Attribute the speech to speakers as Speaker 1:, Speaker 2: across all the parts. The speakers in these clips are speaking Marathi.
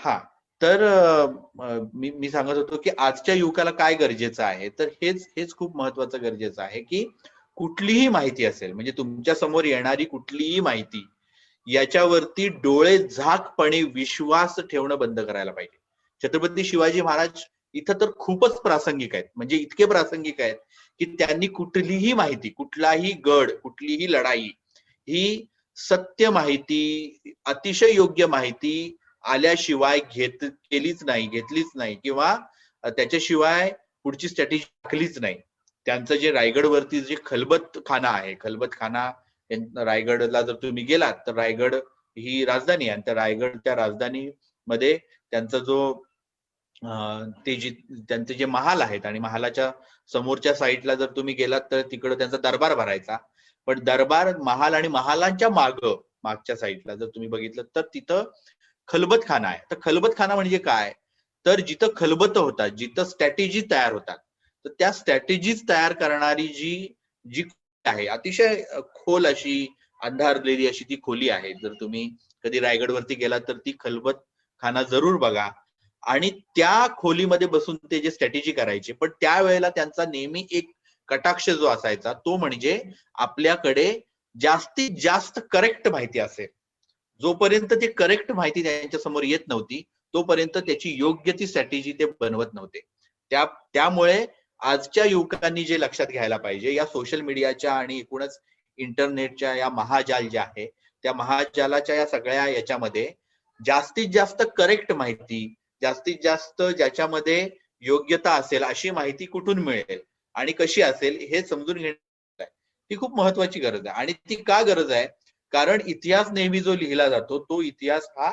Speaker 1: हा तर मी सांगत होतो की आजच्या युवकाला काय गरजेचं आहे, तर हेच हेच खूप महत्वाचं गरजेचं आहे की कुठलीही माहिती असेल, म्हणजे तुमच्या समोर येणारी कुठलीही माहिती, याच्यावरती डोळे झाकपणे विश्वास ठेवणं बंद करायला पाहिजे. छत्रपती शिवाजी महाराज इथं तर खूपच प्रासंगिक आहेत, म्हणजे इतके प्रासंगिक आहेत की त्यांनी कुठलीही माहिती, कुठलाही गड, कुठलीही लढाई ही सत्य माहिती, अतिशय योग्य माहिती आल्याशिवाय केलीच नाही, घेतलीच नाही किंवा त्याच्याशिवाय पुढची स्ट्रॅटेजी टाकलीच नाही. त्यांचं जे रायगडवरती जे खलबत खाना आहे, खलबत खाना, रायगडला जर तुम्ही गेलात तर रायगड ही राजधानी आहे, त्या रायगड त्या राजधानीमध्ये त्यांचा जो ते जी त्यांचे जे महाल आहेत आणि महालाच्या समोरच्या साईडला जर तुम्ही गेलात तर तिकडे त्यांचा दरबार भरायचा. पण दरबार, महाल आणि महालांच्या मागच्या साईडला जर तुम्ही बघितलं तर तिथं खलबतखाना आहे. तर खलबतखाना म्हणजे काय, तर जिथं खलबत होतात, जिथं स्ट्रॅटेजी तयार होतात, तर त्या स्ट्रॅटेजीज तयार करणारी जी जी आहे, अतिशय खोल अशी, अंधारलेली अशी ती खोली आहे. जर तुम्ही कधी रायगडवरती गेलात तर ती खलबतखाना जरूर बघा. आणि त्या खोलीमध्ये बसून ते जे स्ट्रॅटेजी करायचे, पण त्यावेळेला त्यांचा नेहमी एक कटाक्ष जो असायचा तो म्हणजे आपल्याकडे जास्तीत जास्त करेक्ट माहिती असेल. जोपर्यंत ते करेक्ट माहिती त्यांच्या समोर येत नव्हती तोपर्यंत त्याची योग्य ती स्ट्रॅटेजी ते बनवत नव्हते. त्यामुळे आजच्या युवकांनी जे लक्षात घ्यायला पाहिजे, या सोशल मीडियाच्या आणि एकूणच इंटरनेटच्या या महाजाल ज्या आहे, त्या महाजालाच्या या सगळ्या याच्यामध्ये जास्तीत जास्त करेक्ट माहिती, जास्तीत जास्त ज्याच्यामध्ये योग्यता असेल अशी माहिती कुठून मिळेल आणि कशी असेल हे समजून घेणं ही खूप महत्वाची गरज आहे. आणि ती का गरज आहे, कारण इतिहास नेहमी जो लिहिला जातो तो इतिहास हा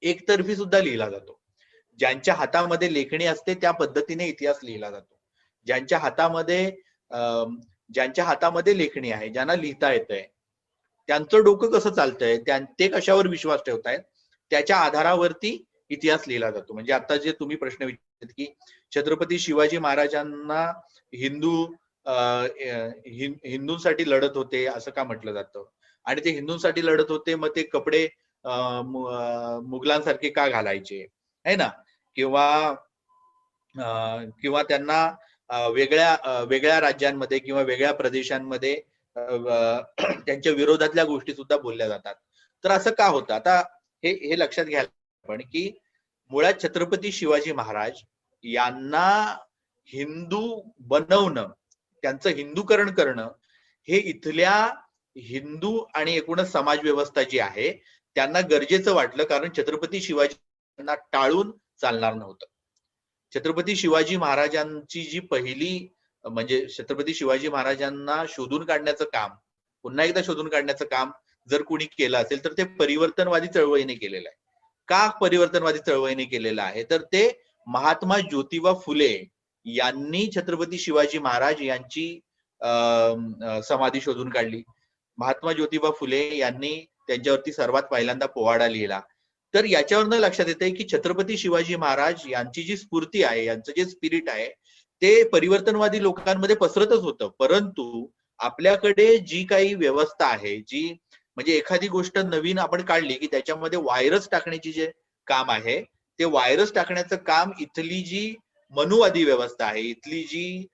Speaker 1: एकतर्फी सुद्धा लिहिला जातो. ज्यांच्या हातामध्ये लेखणी असते त्या पद्धतीने इतिहास लिहिला जातो. ज्यांच्या हातामध्ये ज्यांच्या हातामध्ये लेखणी आहे, ज्यांना लिहिता येतंय, त्यांचं डोकं कसं चालतंय, ते कशावर विश्वास ठेवतायत, त्याच्या आधारावरती इतिहास लिहिला जातो. म्हणजे आता जे तुम्ही प्रश्न विचारत की छत्रपती शिवाजी महाराजांना हिंदू हिंदूंसाठी लढत होते असं का म्हटलं जातं, आणि ते हिंदूंसाठी लढत होते मग ते कपडे मुघलांसारखे का घालायचे, है ना, किंवा किंवा त्यांना वेगळ्या राज्यांमध्ये किंवा वेगळ्या प्रदेशांमध्ये त्यांच्या विरोधातल्या गोष्टी सुद्धा बोलल्या जातात. तर असं का होतं, आता हे लक्षात घ्यायला आपण की मुळात छत्रपती शिवाजी महाराज यांना हिंदू बनवणं, त्यांचं हिंदूकरण करणं हे इथल्या हिंदू आणि एकूणच समाज व्यवस्था जी आहे त्यांना गरजेचं वाटलं, कारण छत्रपती शिवाजी यांना टाळून चालणार नव्हतं. छत्रपती शिवाजी महाराजांची जी पहिली, म्हणजे छत्रपती शिवाजी महाराजांना शोधून काढण्याचं काम, पुन्हा एकदा शोधून काढण्याचं काम जर कोणी केलं असेल तर ते परिवर्तनवादी चळवळीने केलेलं आहे. का परिवर्तनवादी चळवळीने केलेलं आहे, तर ते महात्मा ज्योतिबा फुले यांनी छत्रपती शिवाजी महाराज यांची समाधी शोधून काढली. महात्मा ज्योतिबा फुले यांनी त्यांच्यावरती सर्वात पहिल्यांदा पोवाडा लिहिला. तर याच्यावरनं लक्षात येते की छत्रपती शिवाजी महाराज यांची जी स्फूर्ती आहे, यांचं जे स्पिरिट आहे ते परिवर्तनवादी लोकांमध्ये पसरतच होतं. परंतु आपल्याकडे जी काही व्यवस्था आहे, जी म्हणजे एखादी गोष्ट नवीन आपण काढली की त्याच्यामध्ये व्हायरस टाकण्याची जे काम आहे, ते व्हायरस टाकण्याचं काम इथली जी मनुवादी व्यवस्था आहे, इथली जी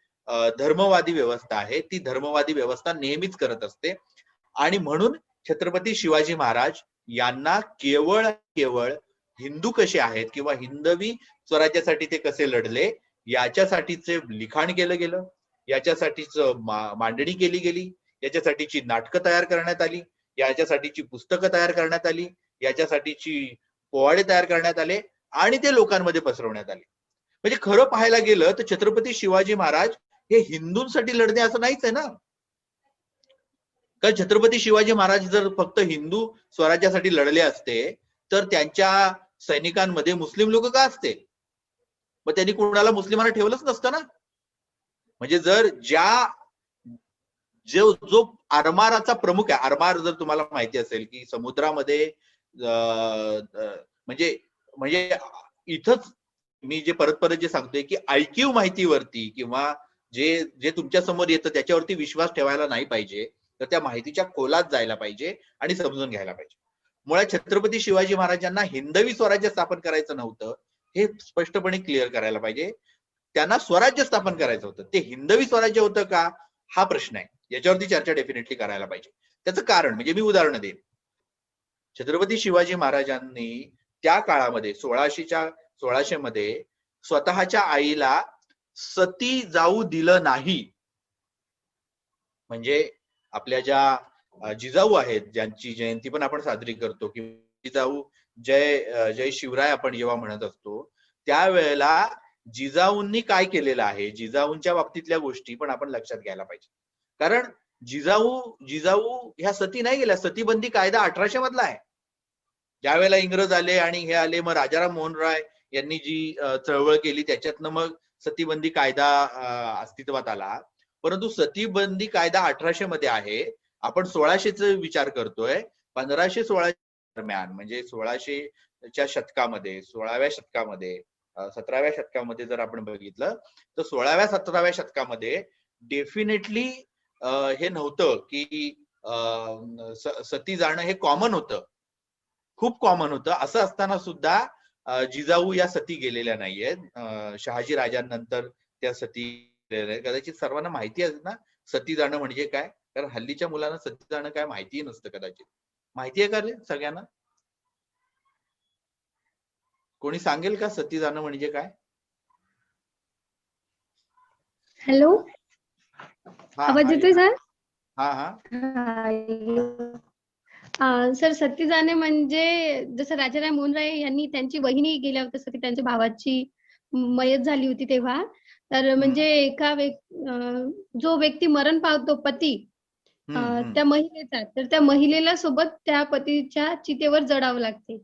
Speaker 1: धर्मवादी व्यवस्था आहे, ती धर्मवादी व्यवस्था नेहमीच करत असते. आणि म्हणून छत्रपती शिवाजी महाराज यांना केवळ केवळ हिंदू कसे आहेत किंवा हिंदवी स्वराज्यासाठी ते कसे लढले याच्यासाठीचे लिखाण केलं गेलं, याच्यासाठीच मांडणी केली गेली, याच्यासाठीची नाटकं तयार करण्यात आली, याच्यासाठीची पुस्तकं तयार करण्यात आली, याच्यासाठीची पोवाडे तयार करण्यात आले आणि ते लोकांमध्ये पसरवण्यात आले. म्हणजे खरं पाहायला गेलं तर छत्रपती शिवाजी महाराज हे हिंदूंसाठी लढणे असं नाहीच आहे ना. कारण छत्रपती शिवाजी महाराज जर फक्त हिंदू स्वराज्यासाठी लढले असते तर त्यांच्या सैनिकांमध्ये मुस्लिम लोक का असते, मग त्यांनी कोणाला मुस्लिमांना ठेवलंच नसतं ना. म्हणजे जर जो आरमाराचा प्रमुख आहे, आरमार जर तुम्हाला माहिती असेल की समुद्रामध्ये म्हणजे म्हणजे इथंच मी जे परत परत जे सांगतोय की आयक्यू माहितीवरती किंवा जे जे तुमच्या समोर येतं त्याच्यावरती विश्वास ठेवायला नाही पाहिजे, तर त्या माहितीच्या खोलात जायला पाहिजे आणि समजून घ्यायला पाहिजे. मुळात छत्रपती शिवाजी महाराजांना हिंदवी स्वराज्य स्थापन करायचं नव्हतं, हे स्पष्टपणे क्लिअर करायला पाहिजे. त्यांना स्वराज्य स्थापन करायचं होतं. ते हिंदवी स्वराज्य होतं का, हा प्रश्न आहे. याच्यावरती चर्चा डेफिनेटली करायला पाहिजे. त्याचं कारण म्हणजे मी उदाहरण देईन. छत्रपती शिवाजी महाराजांनी त्या काळामध्ये 1600 मध्ये स्वतःच्या आईला सती जाऊ दिलं नाही. म्हणजे आपल्या ज्या जिजाऊ आहेत, ज्यांची जयंती पण आपण साजरी करतो, की जिजाऊ जय शिवराय आपण जेव्हा म्हणत असतो, त्यावेळेला जिजाऊंनी काय केलेलं आहे, जिजाऊंच्या बाबतीतल्या गोष्टी पण आपण लक्षात घ्यायला पाहिजे. कारण जिजाऊ ह्या सती नाही गेल्या. सतीबंदी कायदा 1800 मधला आहे. ज्यावेळेला इंग्रज आले आणि हे आले, मग राजाराम मोहन राय यांनी जी चळवळ केली, त्याच्यातनं मग सतीबंदी कायदा अस्तित्वात आला. परंतु सतीबंदी कायदा 1800 मध्ये आहे. आपण 1600चा विचार करतोय. 1516 दरम्यान म्हणजे 1600च्या शतकामध्ये, 16व्या शतकामध्ये, 17व्या शतकामध्ये जर आपण बघितलं तर 16व्या 17व्या शतकामध्ये डेफिनेटली हे नव्हतं की सती जाणं हे कॉमन होतं, खूप कॉमन होतं. असं असताना सुद्धा जिजाऊ या सती गेलेल्या नाहीयेत. शहाजी राजांनंतर त्या सती कदाचित सर्वांना माहिती आहे ना सती जाणं म्हणजे काय, कारण हल्लीच्या मुलांना सती जाणं काय माहितीही नसतं कदाचित. माहिती आहे का रे सगळ्यांना? कोणी सांगेल का सती जाणं म्हणजे काय?
Speaker 2: हॅलो, आवाज येतोय सर?
Speaker 1: हा हा
Speaker 2: सर, सती जाणे म्हणजे जसं राजाराम मोहन राय यांनी त्यांची वहिनी गेल्या होत्या, जसं की त्यांच्या भावाची मयत झाली होती तेव्हा. तर म्हणजे जो व्यक्ती मरण पावतो पती त्या महिलेचा, तर त्या महिलेला सोबत त्या पतीच्या चितेवर जडावं लागते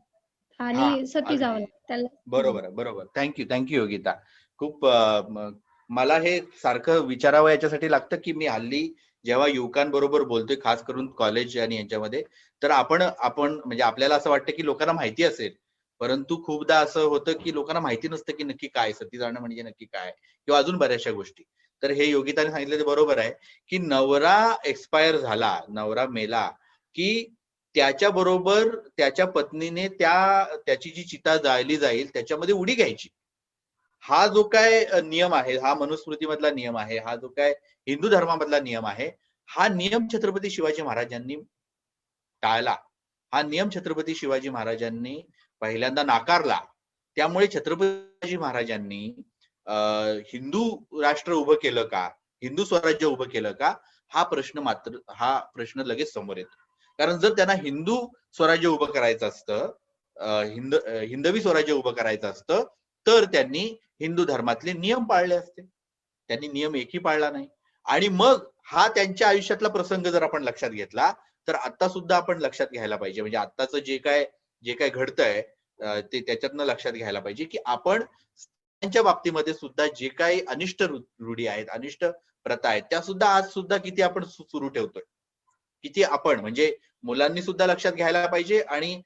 Speaker 2: आणि सती जावं लागतं त्याला.
Speaker 1: बरोबर बरोबर. थँक्यू योगिता. खूप मला हे सारखं विचारावं याच्यासाठी लागतं की मी हल्ली जेव्हा युवकांबरोबर बोलतोय, खास करून कॉलेज आणि यांच्यामध्ये, तर आपण म्हणजे आपल्याला असं वाटतं की लोकांना माहिती असेल, परंतु खूपदा असं होतं की लोकांना माहिती नसतं की नक्की काय सती जाणं म्हणजे नक्की काय, किंवा अजून बऱ्याचशा गोष्टी. तर हे योगिताने सांगितलं ते बरोबर आहे की नवरा एक्सपायर झाला, नवरा मेला की त्याच्या बरोबर त्याच्या पत्नीने त्याची जी चिता जाळली जाईल त्याच्यामध्ये उडी घ्यायची. हा जो काय नियम आहे, हा मनुस्मृतीमधला नियम आहे, हा जो काय हिंदू धर्मामधला नियम आहे, हा नियम छत्रपती शिवाजी महाराजांनी टाळला. हा नियम छत्रपती शिवाजी महाराजांनी पहिल्यांदा नाकारला. त्यामुळे छत्रपती शिवाजी महाराजांनी हिंदू राष्ट्र उभं केलं का, हिंदू स्वराज्य उभं केलं का, हा प्रश्न लगेच समोर येतो. कारण जर त्यांना हिंदू स्वराज्य उभं करायचं असतं, हिंदवी स्वराज्य उभं करायचं असतं, तर त्यांनी हिंदू धर्मातले नियम पाळले असते. त्यांनी नियम एकही पाळला नाही. आणि मग हा त्यांच्या आयुष्यातला प्रसंग जर आपण लक्षात घेतला तर आता सुद्धा आपण लक्षात घ्यायला पाहिजे, म्हणजे आताचं जे काय घडतंय ते त्याच्यातनं लक्षात घ्यायला पाहिजे की आपण त्यांच्या बाबतीमध्ये सुद्धा जे काही अनिष्ट रूढी आहेत, अनिष्ट प्रथा आहेत, त्या सुद्धा आज सुद्धा किती आपण सुरू ठेवतोय, किती आपण म्हणजे मुलांनी सुद्धा लक्षात घ्यायला पाहिजे आणि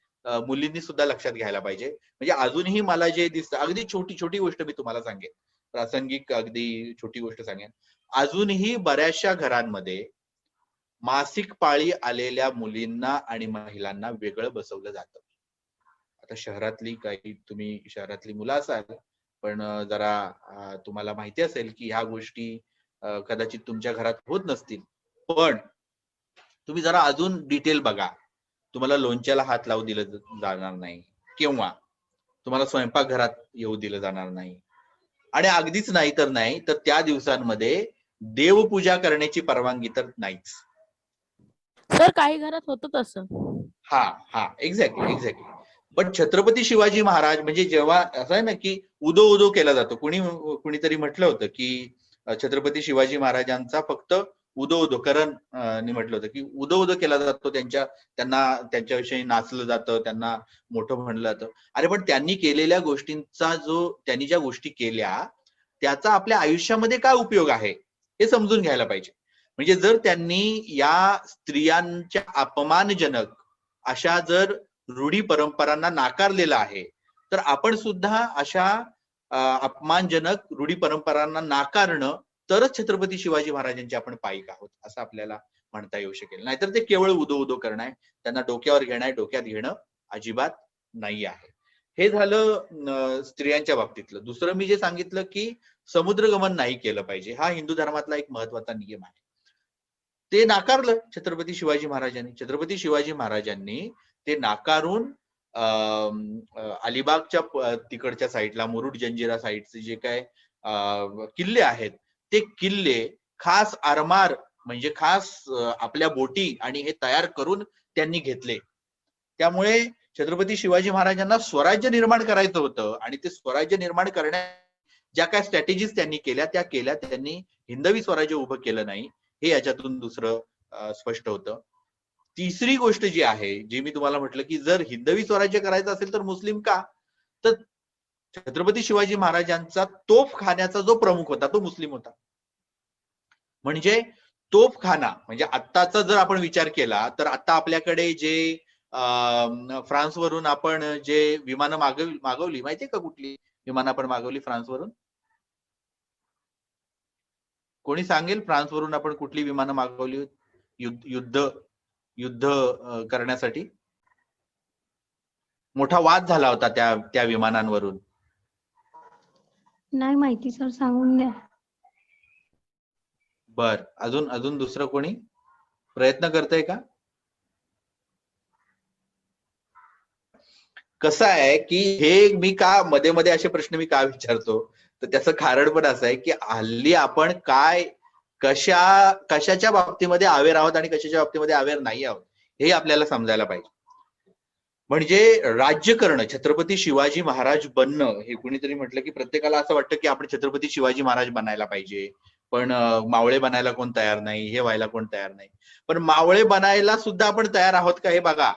Speaker 1: मुलींनी सुद्धा लक्षात घ्यायला पाहिजे. म्हणजे अजूनही मला जे दिसतं, अगदी छोटी गोष्ट मी तुम्हाला सांगेन, प्रासंगिक अगदी छोटी गोष्ट सांगेन, अजूनही बऱ्याचशा घरांमध्ये मासिक पाळी आलेल्या मुलींना आणि महिलांना वेगळं बसवलं जातं. आता तुम्ही शहरातली मुलं असाल, पण जरा तुम्हाला माहिती असेल की ह्या गोष्टी कदाचित तुमच्या घरात होत नसतील, पण तुम्ही जरा अजून डिटेल बघा. तुम्हाला लोणच्याला हात लावू दिलं जाणार नाही, किंवा तुम्हाला स्वयंपाकघरात येऊ दिलं जाणार नाही, आणि अगदीच नाही तर त्या दिवसांमध्ये देवपूजा करण्याची परवानगी तर नाहीच.
Speaker 3: सर, काही घरात होतं तसं.
Speaker 1: हा एक्झॅक्टली. पण छत्रपती शिवाजी महाराज म्हणजे जेव्हा असं आहे ना की उदो केला जातो, कुणीतरी म्हटलं होतं की छत्रपती शिवाजी महाराजांचा फक्त उदो करण म्हटलं होतं की उदो केला जातो, त्यांच्याविषयी नाचलं जातं, त्यांना मोठं म्हणलं जातं. अरे पण त्यांनी केलेल्या गोष्टींचा, त्यांनी ज्या गोष्टी केल्या त्याचा आपल्या आयुष्यामध्ये काय उपयोग आहे हे समजून घ्यायला पाहिजे. म्हणजे जर त्यांनी या स्त्रियांच्या अपमानजनक अशा जर रूढी परंपरांना नाकारलेलं आहे, तर आपण सुद्धा अशा अपमानजनक रूढी परंपरांना नाकारणं तरच छत्रपती शिवाजी महाराजांचे आपण पाईक आहोत असं आपल्याला म्हणता येऊ शकेल. नाहीतर ते केवळ उदो उदो करणं आहे, त्यांना डोक्यावर घेणं आहे, डोक्यात घेणं अजिबात नाही आहे. हे झालं स्त्रियांच्या बाबतीतलं. दुसरं मी जे सांगितलं की समुद्रगमन नाही केलं पाहिजे, हा हिंदू धर्मातला एक महत्वाचा नियम आहे. ते नाकारलं छत्रपती शिवाजी महाराजांनी. छत्रपती शिवाजी महाराजांनी ते नाकारून अलिबागच्या तिकडच्या साईडला मुरुड जंजिरा साईडचे जे काय किल्ले आहेत, ते किल्ले खास आरमार म्हणजे खास आपल्या बोटी आणि हे तयार करून त्यांनी घेतले. त्यामुळे छत्रपती शिवाजी महाराजांना स्वराज्य निर्माण करायचं होतं आणि ते स्वराज्य निर्माण करण्या ज्या काय स्ट्रॅटेजीज त्यांनी केल्या त्या केल्या. त्यांनी हिंदवी स्वराज्य उभं केलं नाही, हे याच्यातून दुसरं स्पष्ट होतं. तिसरी गोष्ट जी आहे, जी मी तुम्हाला म्हटलं की जर हिंदवी स्वराज्य करायचं असेल तर मुस्लिम का, तर छत्रपती शिवाजी महाराजांचा तोफखान्याचा जो प्रमुख होता तो मुस्लिम होता. म्हणजे तोफखाना म्हणजे आत्ताचा जर आपण विचार केला तर आता आपल्याकडे जे फ्रान्सवरून आपण जे विमानं मागवली माहितीये का, कुठली विमानं आपण मागवली फ्रान्सवरून? कोणी सांगेल फ्रान्सवरून आपण कुठली विमानं मागवली युद्ध करण्यासाठी? मोठा वाद झाला होता त्या विमानांवरून.
Speaker 2: नाही माहिती सर, सांगून द्या.
Speaker 1: बर, अजून दुसरं कोणी प्रयत्न करतंय का? कसं आहे की हे मी का मध्ये मध्ये असे प्रश्न मी का विचारतो, तर त्याचं कारण पण असं आहे की हल्ली आपण कशाच्या बाबतीमध्ये अवेअर आहोत आणि कशाच्या बाबतीमध्ये अवेअर नाही आहोत हे आपल्याला समजायला पाहिजे. म्हणजे राज्य करणं, छत्रपती शिवाजी महाराज बनणं, हे कुणीतरी म्हटलं की प्रत्येकाला असं वाटतं की आपण छत्रपती शिवाजी महाराज बनायला पाहिजे, पण मावळे बनायला कोण तयार नाही, हे व्हायला कोण तयार नाही. पण मावळे बनायला सुद्धा आपण तयार आहोत का हे बघा.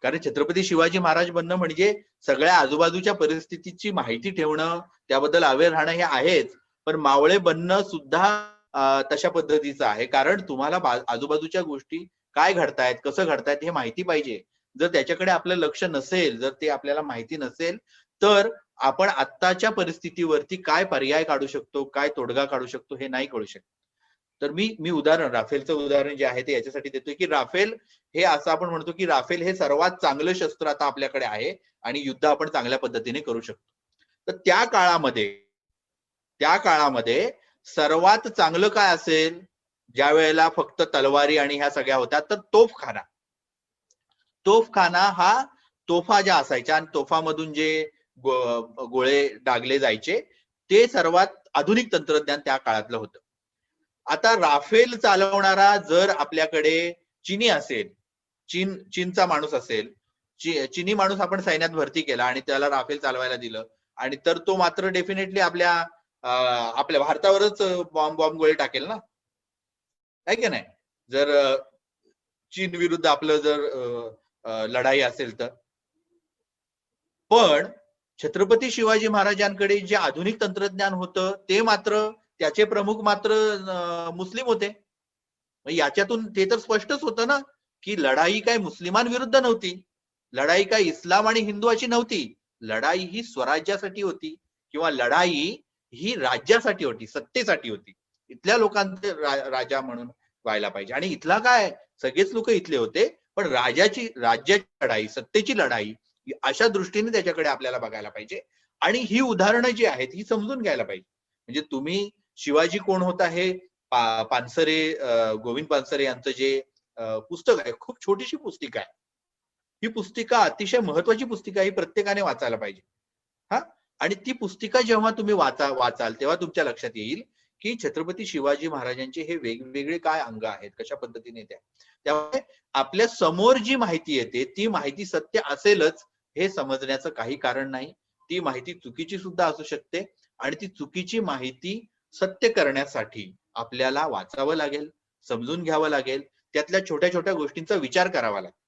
Speaker 1: कारण छत्रपती शिवाजी महाराज बनणं म्हणजे सगळ्या आजूबाजूच्या परिस्थितीची माहिती ठेवणं, त्याबद्दल अवेअर राहणं हे आहेच, पण मावळे बनणं सुद्धा तशा पद्धतीचं आहे. कारण तुम्हाला आजूबाजूच्या गोष्टी काय घडतायत, कसं घडतायत हे माहिती पाहिजे. जर त्याच्याकडे आपलं लक्ष नसेल, जर ते आपल्याला माहिती नसेल, तर आपण आत्ताच्या परिस्थितीवरती काय पर्याय काढू शकतो, काय तोडगा काढू शकतो हे नाही कळू शकत. तर मी उदाहरण, राफेलचं उदाहरण जे आहे ते याच्यासाठी देतोय की राफेल हे असं आपण म्हणतो की राफेल हे सर्वात चांगलं शस्त्र आता आपल्याकडे आहे आणि युद्ध आपण चांगल्या पद्धतीने करू शकतो. तर त्या काळामध्ये सर्वात चांगलं काय असेल, ज्या वेळेला फक्त तलवारी आणि ह्या सगळ्या होत्या, तर तोफखाना हा तोफा ज्या असायच्या आणि तोफामधून जे गोळे डागले जायचे ते सर्वात आधुनिक तंत्रज्ञान त्या काळातलं होतं. आता राफेल चालवणारा जर आपल्याकडे चीनी असेल, चीनचा माणूस असेल, चीनी माणूस आपण सैन्यात भरती केला आणि त्याला राफेल चालवायला दिलं, आणि तर तो मात्र डेफिनेटली आपल्या भारतावरच बॉम्ब गोळे टाकेल ना, आहे की नाही? जर चीन विरुद्ध आपलं जर लढाई असेल तर. पण छत्रपती शिवाजी महाराजांकडे जे आधुनिक तंत्रज्ञान होतं ते मात्र, त्याचे प्रमुख मात्र मुस्लिम होते. याच्यातून ते तर स्पष्टच होतं ना की लढाई काय मुस्लिमांविरुद्ध नव्हती, लढाई काय इस्लाम आणि हिंदू अशी नव्हती, लढाई ही स्वराज्यासाठी होती, किंवा लढाई ही राज्यासाठी होती, सत्तेसाठी होती. इथल्या लोकांचे राजा म्हणून व्हायला पाहिजे. आणि इथला काय, सगळेच लोक इथले होते, पण राज्याची लढाई, सत्तेची लढाई, अशा दृष्टीने त्याच्याकडे आपल्याला बघायला पाहिजे. आणि ही उदाहरणं जी आहेत ही समजून घ्यायला पाहिजे. म्हणजे तुम्ही शिवाजी कोण होता हे पानसरे, गोविंद पानसरे यांचं जे पुस्तक आहे, खूप छोटीशी पुस्तिका आहे, ही पुस्तिका अतिशय महत्वाची पुस्तिका आहे, ही प्रत्येकाने वाचायला पाहिजे. हा, आणि ती पुस्तिका जेव्हा तुम्ही वाचाल तेव्हा तुमच्या लक्षात येईल की छत्रपती शिवाजी महाराजांचे हे वेगवेगळे काय अंग आहेत, कशा पद्धतीने त्यामुळे आपल्या समोर जी माहिती येते ती माहिती सत्य असेलच हे समजण्याचं काही कारण नाही. ती माहिती चुकीची सुद्धा असू शकते, आणि ती चुकीची माहिती सत्य करण्यासाठी आपल्याला वाचावं लागेल, समजून घ्यावं लागेल, त्यातल्या छोट्या छोट्या गोष्टींचा विचार करावा लागेल.